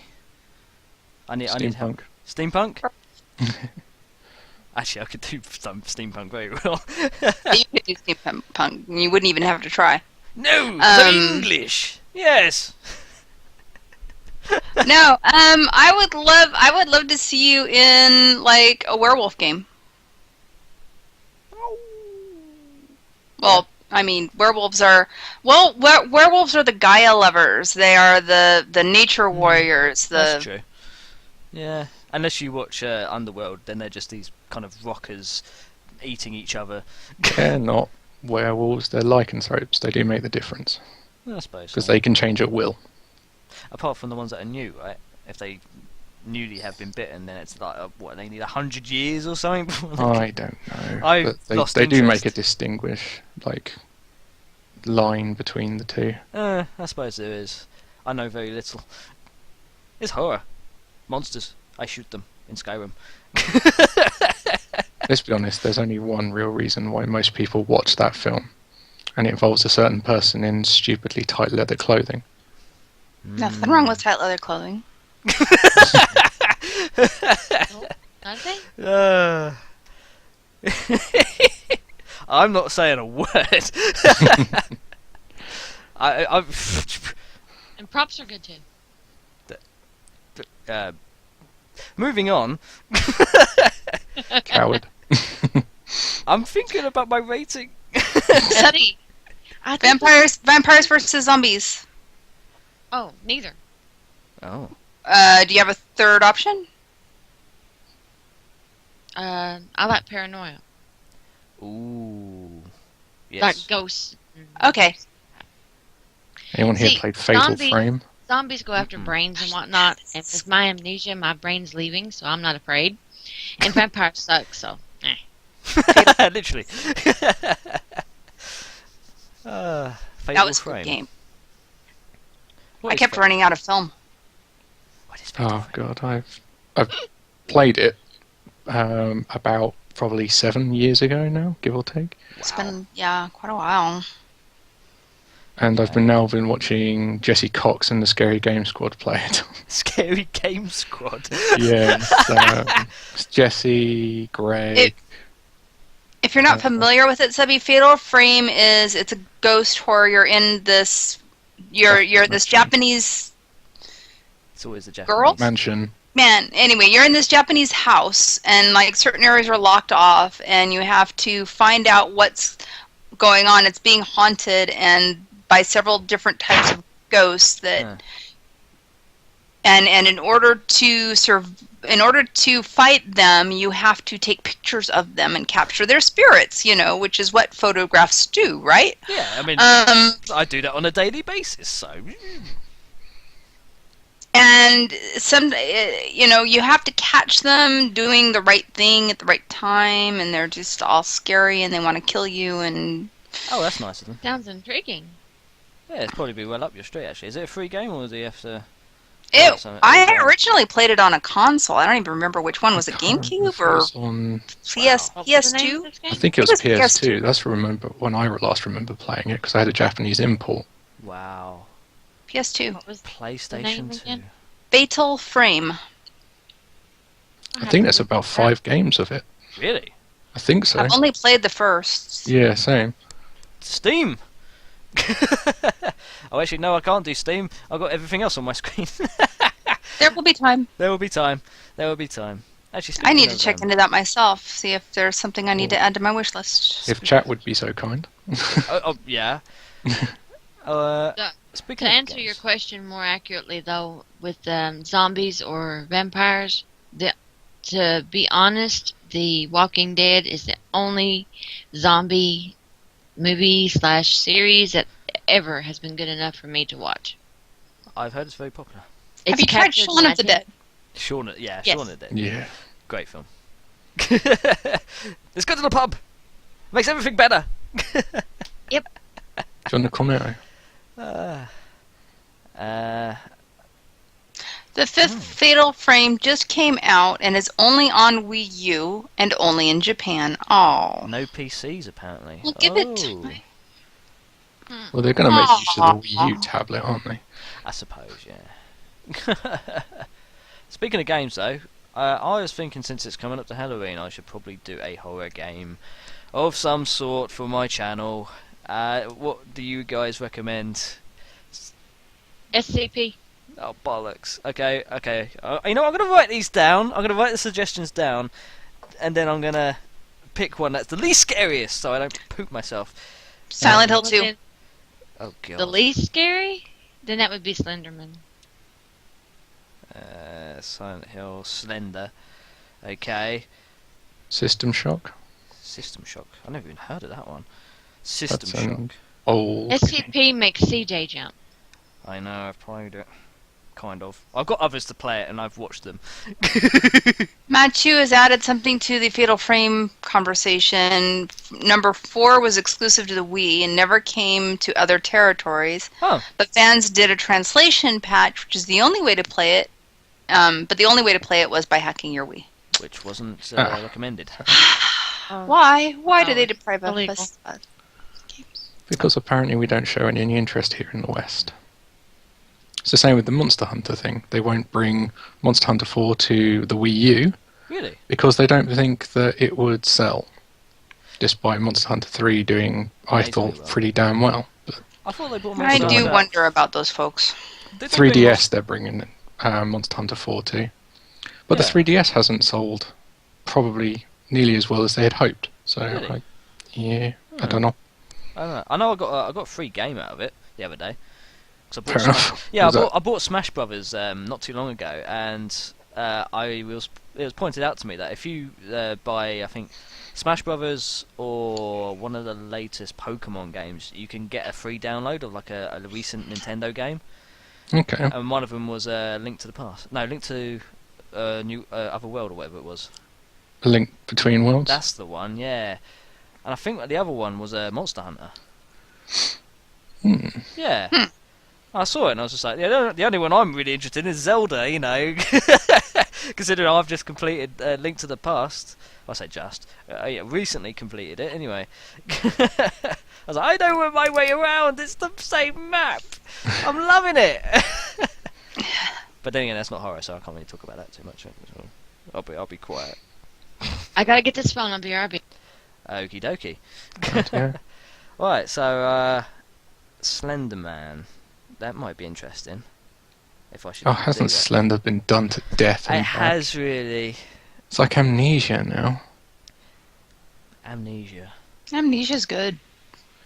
I need help. Steampunk. Steampunk? Actually, I could do some steampunk very well. You could do steampunk. You wouldn't even have to try. No, the English. Yes. No, I would love to see you in like a werewolf game. Well, I mean, werewolves are the Gaia lovers. They are the nature warriors. That's true. Yeah, unless you watch Underworld, then they're just these kind of rockers eating each other. They're not werewolves, they're lycanthropes. They do make the difference. I suppose. Because they can change at will. Apart from the ones that are new, right? If they newly have been bitten, then it's like, they need 100 years or something? I don't know. Lost they do interest. make a line between the two. I suppose there is. I know very little. It's horror. Monsters. I shoot them in Skyrim. Let's be honest, there's only one real reason why most people watch that film. And it involves a certain person in stupidly tight leather clothing. Nothing wrong with tight leather clothing. Nothing? I'm not saying a word. And props are good too. Moving on. Coward. I'm thinking about my rating. Study. Vampires versus zombies. Oh, neither. Oh. Do you have a third option? I like paranoia. Ooh. Yes. Like ghosts. Okay. Anyone here See, played Fatal zombies- Frame? Zombies go after brains and whatnot, and with my amnesia, my brain's leaving, so I'm not afraid. And vampires suck, so Literally. Fatal That was a Frame. good game. What I is kept Fatal- running out of film. What is Fatal Oh Frame? god, I've played it about probably 7 years ago now, give or take. It's been, quite a while. And I've been watching Jesse Cox and the Scary Game Squad play it. Scary Game Squad. Yeah, it's Jesse, Greg. If you're not familiar with it, Subby, Fatal Frame it's a ghost horror. You're in this, you're this Japanese It's always the Japanese. girl? Mansion. Man, anyway, you're in this Japanese house, and like certain areas are locked off, and you have to find out what's going on. It's being haunted, and by several different types of ghosts that, and in order to fight them, you have to take pictures of them and capture their spirits. Which is what photographs do, right? Yeah, I mean, I do that on a daily basis, so. And you have to catch them doing the right thing at the right time, and they're just all scary, and they want to kill you, and Oh, that's nice of them. sounds intriguing. Yeah, it's probably be well up your street, actually. Is it a free game, or do you have to... I originally played it on a console. I don't even remember which one. Was it GameCube or on, PS, What was the name PS2? of this game? I think it was It was PS2. That's when I last remember playing it, because I had a Japanese import. Wow. PS2. What was the PlayStation name 2. again? Fatal Frame. I think there's about 5 games of it. Really? I think so. I've only played the first. Yeah, same. Steam! Oh, actually, no, I can't do Steam. I've got everything else on my screen. There will be time. There will be time. There will be time. Actually, I need speaking to check of, into that myself, see if there's something I need to add to my wish list. If chat would be so kind. yeah. To Speaking of answer your games. question more accurately, though, with zombies or vampires, to be honest, The Walking Dead is the only zombie movie / series that ever has been good enough for me to watch. I've heard it's very popular. Have you tried captured Shaun my of the attention. Dead? Shaun of Yes. the Dead. Yeah. Great film. Let's go to the pub. Makes everything better. John the Cornetto. The fifth Fatal Frame just came out and is only on Wii U and only in Japan. Oh. No PCs apparently. Well, give it to Oh, me. Well, they're going to make use of the Wii U tablet, aren't they? I suppose, yeah. Speaking of games, though, I was thinking since it's coming up to Halloween, I should probably do a horror game of some sort for my channel. What do you guys recommend? SCP. Oh, bollocks. Okay. You know what, I'm going to write these down. I'm going to write the suggestions down, and then I'm going to pick one that's the least scariest so I don't poop myself. Silent Hill 2. Oh, God. The least scary? Then that would be Slenderman. Silent Hill, Slender. Okay. System Shock. System Shock. I never even heard of that one. System That's Shock. old. SCP makes CJ jump. I know, I've played it. Kind of. I've got others to play it and I've watched them. Matt Chu has added something to the Fatal Frame conversation. Number 4 was exclusive to the Wii and never came to other territories. Oh. But fans did a translation patch, which is the only way to play it. But the only way to play it was by hacking your Wii. Which wasn't recommended. Why? Why do they deprive illegal. us of Because apparently we don't show any interest here in the West. It's the same with the Monster Hunter thing. They won't bring Monster Hunter 4 to the Wii U Really? because they don't think that it would sell. Despite Monster Hunter 3 doing, I Amazingly thought, well. pretty damn well. But I thought they brought I Monster do Hunter. wonder about those folks. Did they bring 3DS they're bringing Monster Hunter 4 to. But Yeah. the 3DS hasn't sold probably nearly as well as they had hoped. So, Really? I don't know. I don't know. I know I got a free game out of it the other day. 'Cause I bought Fair enough. Yeah, Was I bought Smash Brothers not too long ago, and it was pointed out to me that if you buy, I think, Smash Brothers or one of the latest Pokemon games, you can get a free download of like a recent Nintendo game, Okay. and one of them was Link to the Past. No, Link to New Other World or whatever it was. A Link Between Worlds. That's the one, yeah. And I think that the other one was Monster Hunter. Hmm. Yeah. I saw it and I was just like, yeah, the only one I'm really interested in is Zelda, you know. Considering I've just completed Link to the Past. I say just. Yeah, recently completed it, anyway. I was like, I know my way around. It's the same map. I'm loving it. But then again, that's not horror, so I can't really talk about that too much. I'll be quiet. I gotta get this phone. I'll be RB. Okie dokie. Right, yeah. Right, so Slender Man. That might be interesting. If I should. Oh, do hasn't that. Slender been done to death? It and back? has really. It's like Amnesia now. Amnesia. Amnesia's good.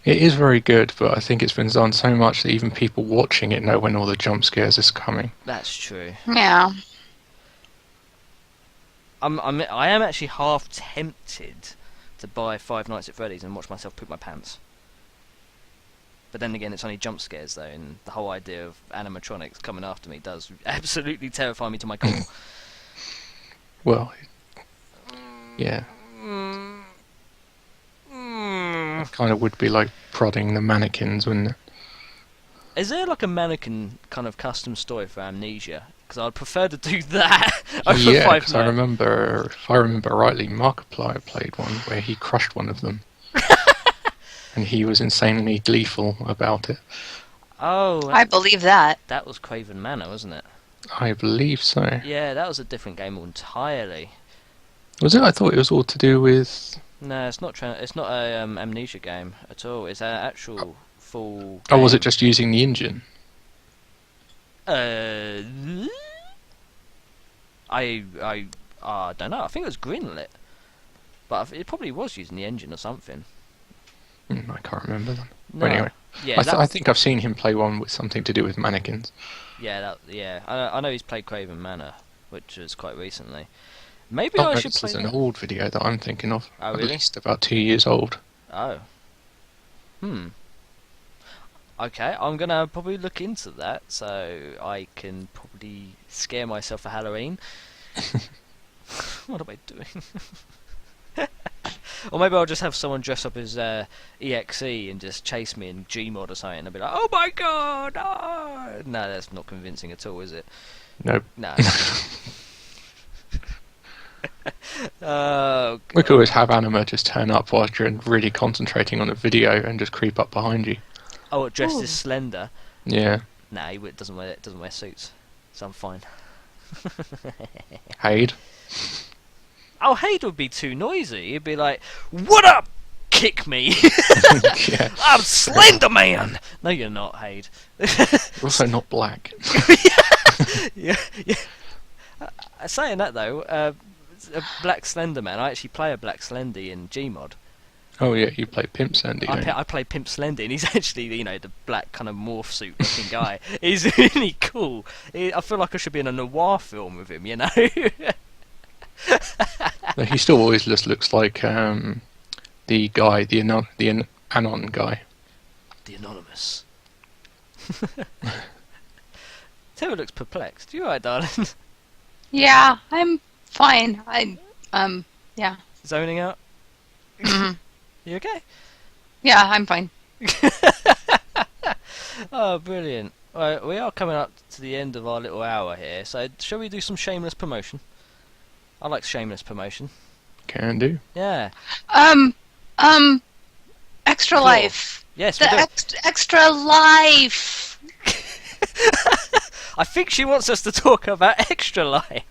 It is very good, but I think it's been done so much that even people watching it know when all the jump scares is coming. That's true. Yeah. I am actually half tempted to buy Five Nights at Freddy's and watch myself poop my pants. But then again, it's only jump scares though, and the whole idea of animatronics coming after me does absolutely terrify me to my core. Well, yeah. It kind of would be like prodding the mannequins, wouldn't it? Is there like a mannequin kind of custom story for Amnesia? Because I'd prefer to do that over Yeah, Five 'cause I Nights. remember, if I remember rightly, Markiplier played one where he crushed one of them. And he was insanely gleeful about it. Oh, I believe that. that was Craven Manor, wasn't it? I believe so. Yeah, that was a different game entirely. Was it? I thought it was all to do with... No, it's not. It's not a Amnesia game at all. It's an actual full. Oh, was it game. just using the engine? I don't know. I think it was greenlit, but it probably was using the engine or something. I can't remember them. No. But anyway, Yeah, I think I've seen him play one with something to do with mannequins. yeah. I know he's played Craven Manor, which was quite recently. Maybe Oh, I no, should this play is an that. old video that I'm thinking of. Oh, At really? least about 2 years old. Oh. Okay, I'm gonna probably look into that so I can probably scare myself for Halloween. What am I doing? Or maybe I'll just have someone dress up as EXE and just chase me in Gmod or something, and I'll be like, "Oh my god!" Oh! No, that's not convincing at all, is it? Nope. No. Oh, We could always have Anima just turn up whilst you're really concentrating on the video and just creep up behind you. oh, dressed as Slender. Yeah. Nah, he doesn't wear suits, so I'm fine. Haid. Oh, Haid would be too noisy. He'd be like, "What up? Kick me! Yeah. I'm Slender Man." No, you're not, Haid. Also not black. Yeah. Saying that though, a Black Slender Man. I actually play a Black Slendy in Gmod. Oh yeah, you play Pimp Sandy, don't you? I play Pimp Slendy, and he's actually, the black kind of morph suit looking guy. He's really cool. I feel like I should be in a noir film with him, No, he still always just looks like the guy, the Anon guy. The Anonymous. Tera looks perplexed. You alright, darling? Yeah, I'm fine. Yeah. Zoning out? Mhm. You okay? Yeah, I'm fine. Oh, brilliant. Right, we are coming up to the end of our little hour here, so shall we do some shameless promotion? I like shameless promotion. Can do. Yeah. Extra Cool. Life. Yes, The we do. extra life. I think she wants us to talk about Extra Life.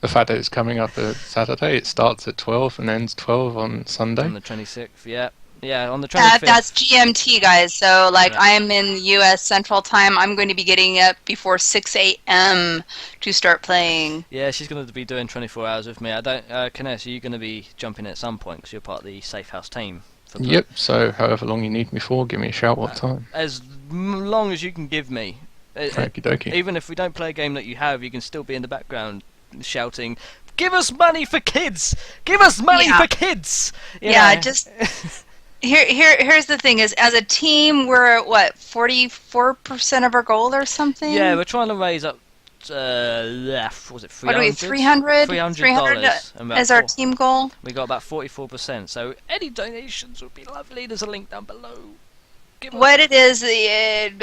The fact that it's coming up at Saturday, it starts at 12 and ends 12 on Sunday. On the 26th, yeah. Yeah, on the 25th. That's GMT, guys. So, Yeah. I am in U.S. Central Time. I'm going to be getting up before 6 a.m. to start playing. Yeah, she's going to be doing 24 hours with me. I don't... Kness, are you going to be jumping at some point, because you're part of the Safehouse team? For play? Yep, so however long you need me for, give me a shout what time. As long as you can give me. Okie dokie. Even if we don't play a game that you have, you can still be in the background shouting, "Give us money for kids! Give us money Yeah. for kids!" You Yeah, know? just... Here's the thing: is as a team, we're at what 44% of our goal or something. Yeah, we're trying to raise up. Was it 300? What are we? 300. $300 and about as our four- team goal. We got about 44%. So any donations would be lovely. There's a link down below. Give us- What it is,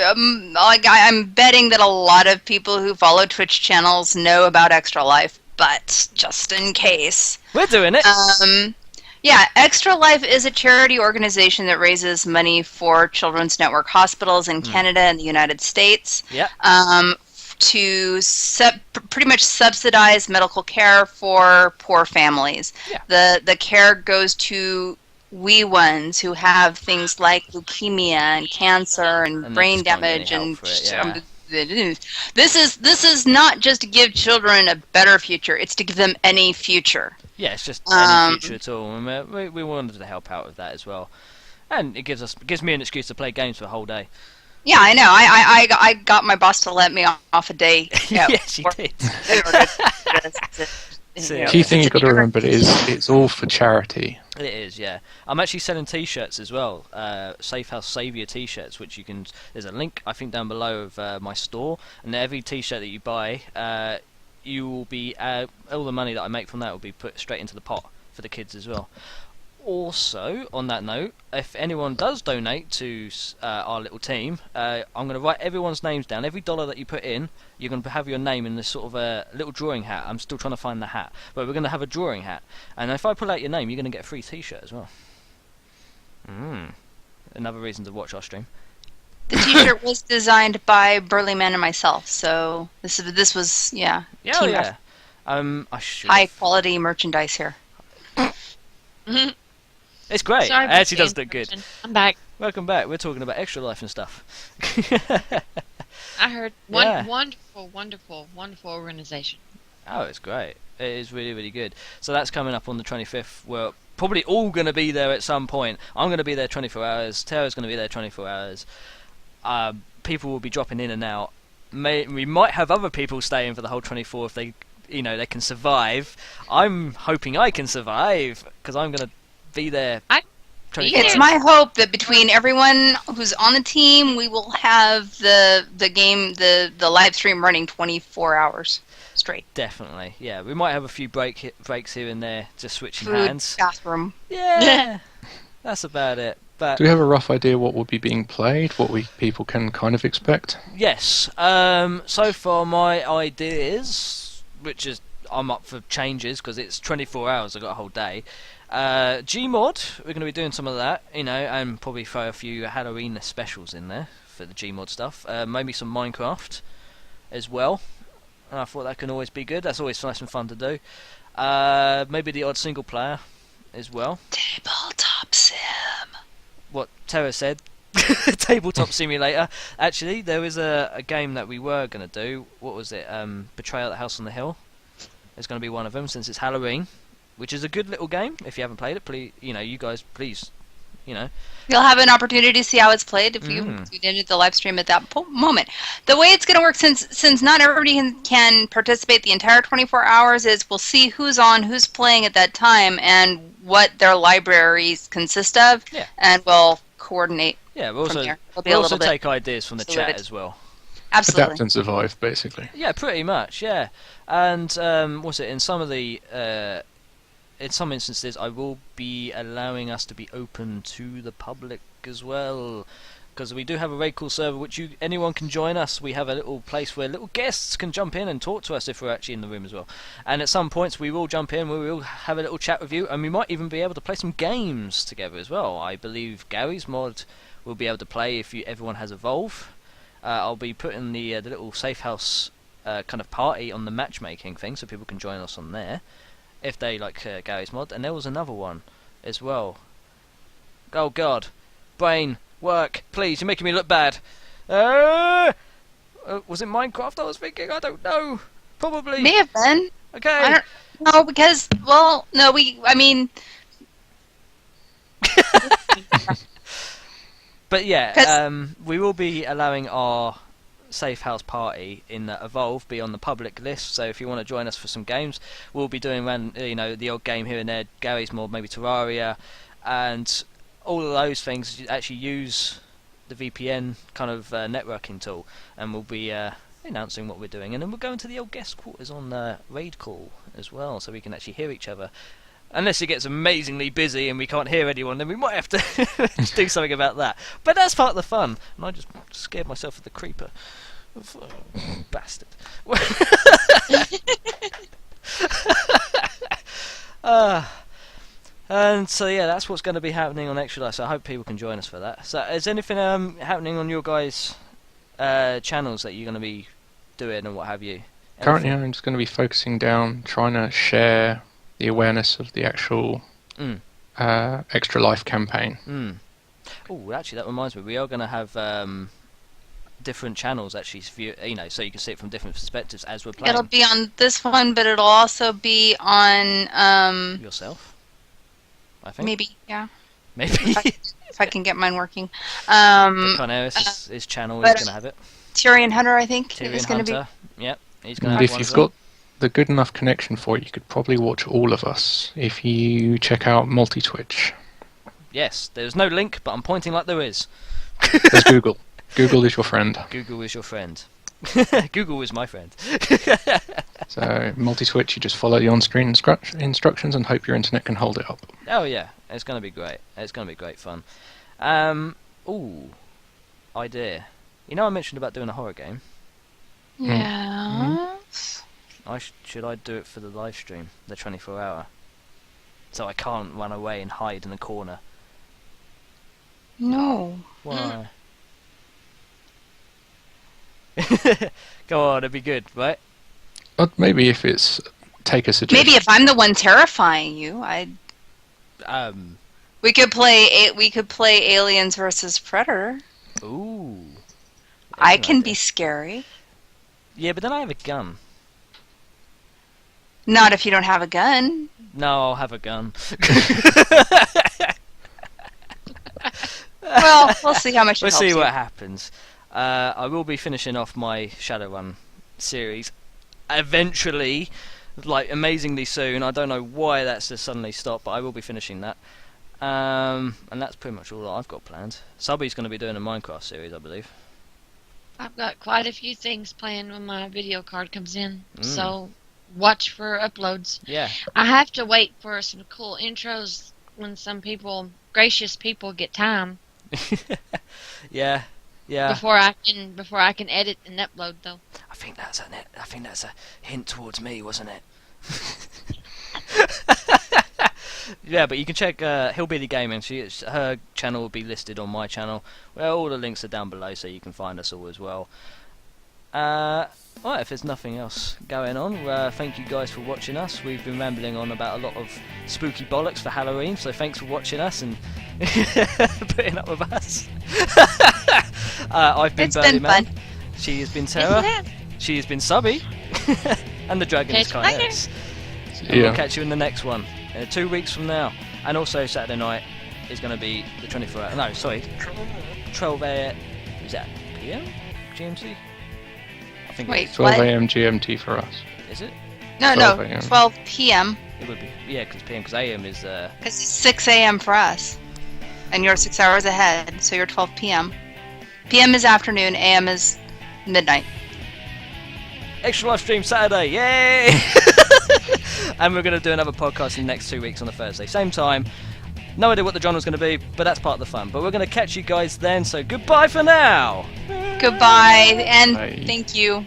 I'm betting that a lot of people who follow Twitch channels know about Extra Life, but just in case. We're doing it. Yeah, Extra Life is a charity organization that raises money for Children's Network hospitals in Canada and the United States. Yeah. To pretty much subsidize medical care for poor families. Yeah. The care goes to wee ones who have things like leukemia and cancer and And they brain just don't get any damage help and for it, yeah. this is not just to give children a better future, it's to give them any future. Yeah, it's just any future at all. And we wanted to help out with that as well. And it gives me an excuse to play games for a whole day. Yeah, I know. I got my boss to let me off a day. Yes, you did. So, Key thing you've got to remember is it's all for charity. It is, yeah. I'm actually selling T-shirts as well. Safehouse Saviour T-shirts, which you can. There's a link I think down below of my store, and every T-shirt that you buy, you will be all the money that I make from that will be put straight into the pot for the kids as well. Also, on that note, if anyone does donate to our little team, I'm going to write everyone's names down. Every dollar that you put in, you're going to have your name in this sort of a little drawing hat. I'm still trying to find the hat, but we're going to have a drawing hat. And if I pull out your name, you're going to get a free T-shirt as well. Another reason to watch our stream. The T-shirt was designed by Burlyman and myself, so this was Yeah, team yeah. I should. high quality merchandise here. It's great. Sorry It about actually the does look good. interruption. I'm back. Welcome back. We're talking about Extra Life and stuff. I heard Yeah. wonderful organization. Oh, it's great. It is really, really good. So that's coming up on the 25th. We're probably all going to be there at some point. I'm going to be there 24 hours. Tera's going to be there 24 hours. People will be dropping in and out. We might have other people staying for the whole 24 if they they can survive. I'm hoping I can survive because I'm gonna be there. It's my hope that between everyone who's on the team, we will have the game, the live stream running 24 hours straight. Definitely, yeah. We might have a few breaks here and there, just switching Food, hands. bathroom. Yeah, that's about it. But Do we have a rough idea what will be being played? What people can kind of expect? yes. So far, my ideas, which is I'm up for changes because it's 24 hours. I've got a whole day. Gmod, we're going to be doing some of that, and probably throw a few Halloween specials in there for the Gmod stuff. Maybe some Minecraft as well. I thought that can always be good. That's always nice and fun to do. Maybe the odd single player as well. Tabletop sim. What Tera said. Tabletop simulator. Actually, there is a game that we were going to do. What was it? Betrayal at the House on the Hill. It's going to be one of them since it's Halloween. Which is a good little game. If you haven't played it, please, you guys, please, You'll have an opportunity to see how it's played if you tune into the live stream at that moment. The way it's going to work, since not everybody can participate the entire 24 hours, is we'll see who's on, who's playing at that time, and what their libraries consist of, and we'll coordinate. Yeah, we'll from there. we'll also take ideas from the chat as well. Absolutely. Adapt and survive, basically. Yeah, pretty much. Yeah, and what's it? In some of the in some instances, I will be allowing us to be open to the public as well, because we do have a very cool server which anyone can join us. We have a little place where little guests can jump in and talk to us if we're actually in the room as well. And at some points we will jump in, we will have a little chat with you, and we might even be able to play some games together as well. I believe Gary's mod will be able to play if everyone has Evolve. I'll be putting the little Safehouse kind of party on the matchmaking thing, so people can join us on there if they like Gary's mod. And there was another one as well. Oh god, brain work, please, you're making me look bad. Was it Minecraft I was thinking? I don't know. Probably. May have been. Okay. I don't know because, well, no, I mean. But yeah, we will be allowing our Safe House party in Evolve be on the public list, so if you want to join us for some games, we'll be doing the odd game here and there, Gary's mod, maybe Terraria, and all of those things actually use the VPN kind of networking tool, and we'll be announcing what we're doing, and then we'll go into the old guest quarters on raid call as well, so we can actually hear each other. Unless it gets amazingly busy and we can't hear anyone, then we might have to do something about that. But that's part of the fun. And I just scared myself of the creeper. Bastard. And so yeah, that's what's going to be happening on Extra Life. So I hope people can join us for that. So is anything happening on your guys' channels that you're going to be doing and what have you? Currently, I'm just going to be focusing down, trying to share the awareness of the actual Extra Life campaign. Oh, actually, that reminds me. We are going to have different channels actually, so you can see it from different perspectives as we're playing. It'll be on this one, but it'll also be on yourself, I think. Maybe, yeah. Maybe if I can get mine working. Karnairis, his channel is going to have it. Tyrion Hunter, I think, Tyrion is going to Hunter. be. Yep, he's going to And have if one you've as well. got the good enough connection for it, you could probably watch all of us if you check out multi-Twitch. Yes, there's no link, but I'm pointing like there is. There's Google. Google is your friend. Google is your friend. Google is my friend. So, multi-Twitch, you just follow the on-screen instructions and hope your internet can hold it up. Oh yeah, it's going to be great. It's going to be great fun. Ooh, idea. I mentioned about doing a horror game. Yes. Should I do it for the live stream, the 24-hour? So I can't run away and hide in a corner. No. Why? Go on, it'd be good, right? But maybe if it's take a suggestion. Maybe if I'm the one terrifying you, we could play Aliens versus Predator. Ooh. I can be scary. Yeah, but then I have a gun. Not if you don't have a gun. No, I'll have a gun. Well, we'll see how much it We'll helps see you. what happens. I will be finishing off my Shadowrun series eventually, like amazingly soon. I don't know why that's just suddenly stopped, but I will be finishing that. And that's pretty much all that I've got planned. Subby's going to be doing a Minecraft series, I believe. I've got quite a few things planned when my video card comes in, so watch for uploads. Yeah. I have to wait for some cool intros when some gracious people get time. Yeah. Yeah. Before I can edit and upload though. I think that's a hint towards me, wasn't it? Yeah, but you can check Hillbilly Gaming. Her channel will be listed on my channel. Well, all the links are down below, so you can find us all as well. Right, if there's nothing else going on, thank you guys for watching us. We've been rambling on about a lot of spooky bollocks for Halloween, so thanks for watching us and putting up with us. I've been Burlyman. She has been Tera. She has been Subby. And the Guests Karnairis. And we'll catch you in the next one. 2 weeks from now. And also Saturday night is going to be the 24 hour. No, sorry. 12 a.m. Is that PM? GMT? I think Wait, it's 12 a.m. GMT for us. Is it? No, 12 no, a.m. 12 p.m. It would be. Yeah, because PM, because AM is. Because it's 6 a.m. for us. And you're 6 hours ahead, so you're 12 p.m. PM is afternoon, AM is midnight. Extra live stream Saturday, yay! And we're going to do another podcast in the next 2 weeks on the Thursday. Same time. No idea what the genre's going to be, but that's part of the fun. But we're going to catch you guys then, so goodbye for now! Goodbye, and Bye. thank you.